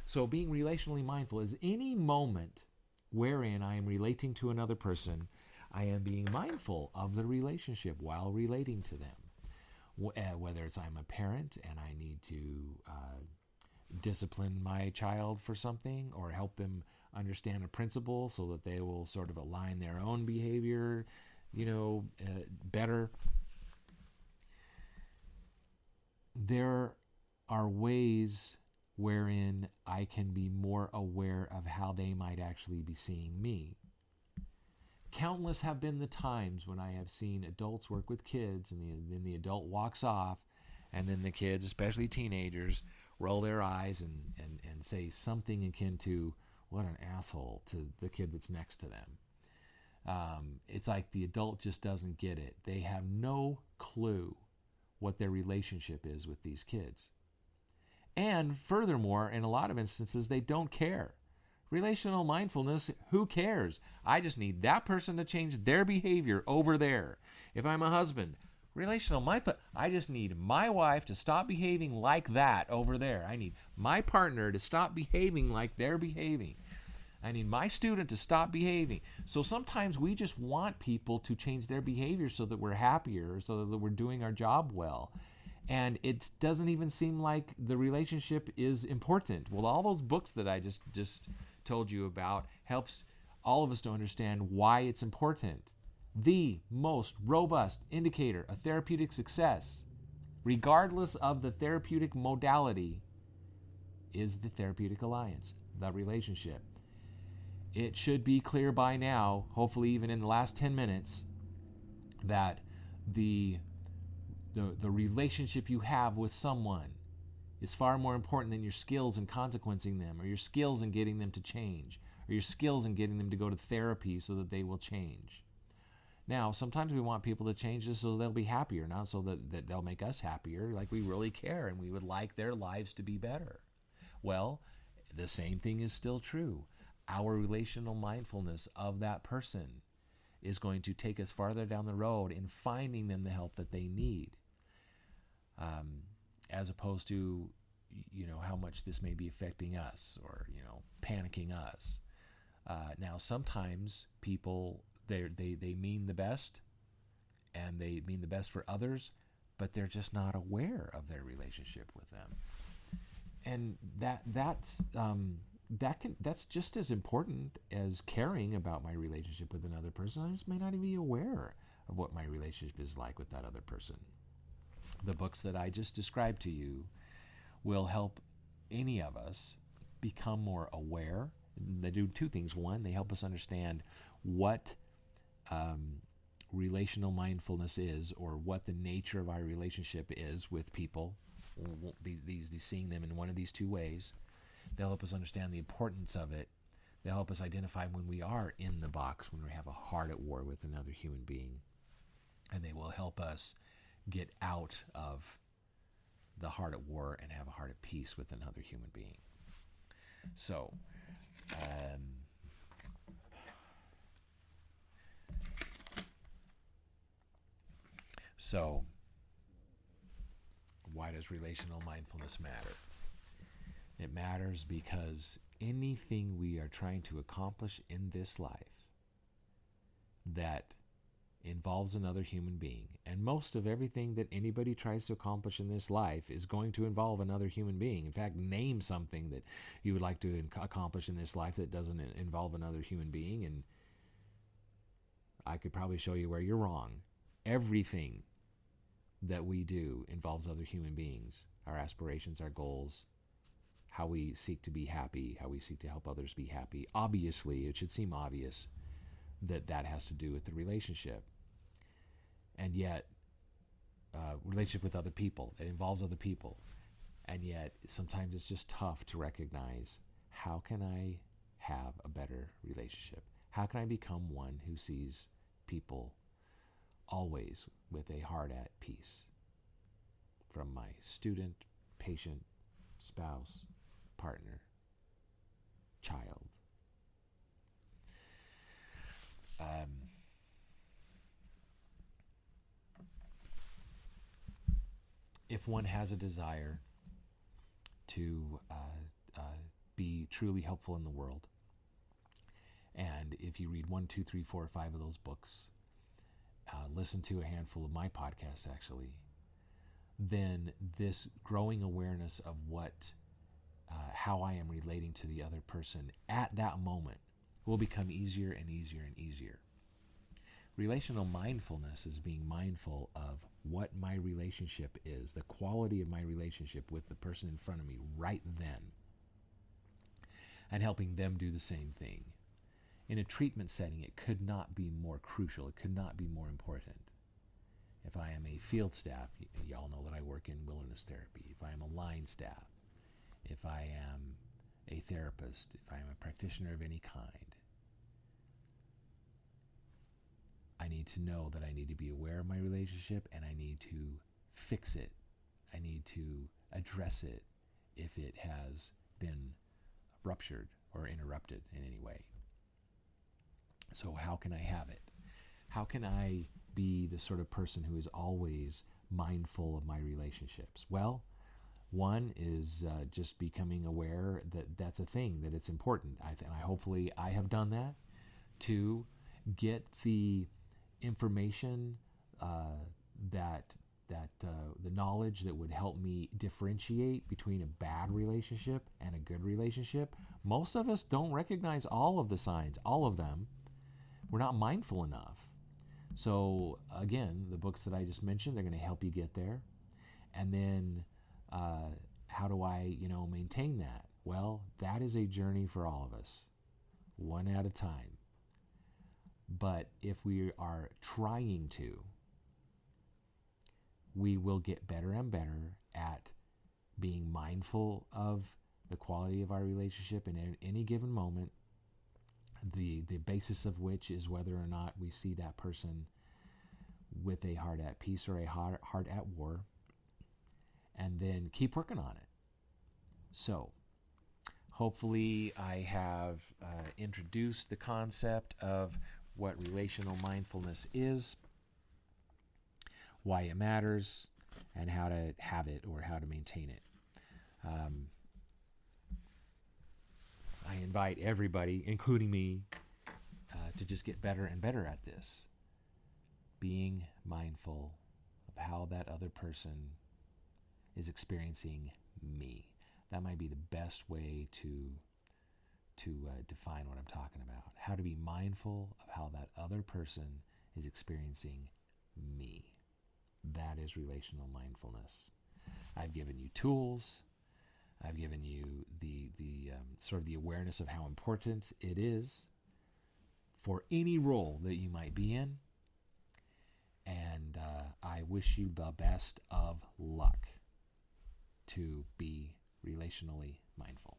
So being relationally mindful is any moment wherein I am relating to another person, I am being mindful of the relationship while relating to them. Whether it's I'm a parent and I need to discipline my child for something or help them understand a principle so that they will sort of align their own behavior, better. There are ways wherein I can be more aware of how they might actually be seeing me. Countless have been the times when I have seen adults work with kids and then the adult walks off and then the kids, especially teenagers, roll their eyes and say something akin to, what an asshole, to the kid that's next to them. It's like the adult just doesn't get it. They have no clue what their relationship is with these kids. And furthermore, in a lot of instances, they don't care. Relational mindfulness, who cares? I just need that person to change their behavior over there. If I'm a husband, relational mindfulness, I just need my wife to stop behaving like that over there. I need my partner to stop behaving like they're behaving. I need my student to stop behaving. So sometimes we just want people to change their behavior so that we're happier, so that we're doing our job well. And it doesn't even seem like the relationship is important. Well, all those books that I just told you about helps all of us to understand why it's important. The most robust indicator of therapeutic success, regardless of the therapeutic modality, is the therapeutic alliance, the relationship. It should be clear by now, hopefully even in the last 10 minutes, that the relationship you have with someone is far more important than your skills in consequencing them, or your skills in getting them to change, or your skills in getting them to go to therapy so that they will change. Now, sometimes we want people to change just so they'll be happier, not so that they'll make us happier, like we really care and we would like their lives to be better. Well, the same thing is still true. Our relational mindfulness of that person is going to take us farther down the road in finding them the help that they need. As opposed to, how much this may be affecting us or, panicking us. Now, sometimes people, they mean the best and they mean the best for others, but they're just not aware of their relationship with them. And that's just as important as caring about my relationship with another person. I just may not even be aware of what my relationship is like with that other person. The books that I just described to you will help any of us become more aware. They do two things. One, they help us understand what relational mindfulness is, or what the nature of our relationship is with people. These seeing them in one of these two ways. They'll help us understand the importance of it. They'll help us identify when we are in the box, when we have a heart at war with another human being. And they will help us get out of the heart at war and have a heart at peace with another human being. So, why does relational mindfulness matter? It matters because anything we are trying to accomplish in this life that involves another human being, and most of everything that anybody tries to accomplish in this life is going to involve another human being. In fact, name something that you would like to accomplish in this life that doesn't involve another human being, and I could probably show you where you're wrong. Everything that we do involves other human beings, our aspirations, our goals, how we seek to be happy, how we seek to help others be happy. Obviously, it should seem obvious that has to do with the relationship. And yet, relationship with other people, it involves other people. And yet, sometimes it's just tough to recognize, how can I have a better relationship? How can I become one who sees people always with a heart at peace? From my student, patient, spouse, partner, child. If one has a desire to truly helpful in the world. And if you read 1, 2, 3, 4, 5 of those books, listen to a handful of my podcasts actually, then this growing awareness of how I am relating to the other person at that moment will become easier and easier and easier. Relational mindfulness is being mindful of what my relationship is, the quality of my relationship with the person in front of me right then, and helping them do the same thing. In a treatment setting, it could not be more crucial. It could not be more important. If I am a field staff, y'all know that I work in wilderness therapy. If I am a line staff, if I am a therapist, if I am a practitioner of any kind, I need to know that I need to be aware of my relationship and I need to fix it. I need to address it if it has been ruptured or interrupted in any way. So how can I have it? How can I be the sort of person who is always mindful of my relationships? Well, one is just becoming aware that that's a thing, that it's important. Hopefully I have done that. Two, get the information, the knowledge that would help me differentiate between a bad relationship and a good relationship. Most of us don't recognize all of the signs, all of them. We're not mindful enough. So again, the books that I just mentioned, they're going to help you get there. And then how do I, maintain that? Well, that is a journey for all of us, one at a time. But if we are trying to, we will get better and better at being mindful of the quality of our relationship in any given moment, the basis of which is whether or not we see that person with a heart at peace or a heart at war, and then keep working on it. So hopefully I have introduced the concept of what relational mindfulness is, why it matters, and how to have it or how to maintain it. I invite everybody, including me, to just get better and better at this. Being mindful of how that other person is experiencing me. That might be the best way to define what I'm talking about. How to be mindful of how that other person is experiencing me. That is relational mindfulness. I've given you tools. I've given you the sort of the awareness of how important it is for any role that you might be in. And I wish you the best of luck to be relationally mindful.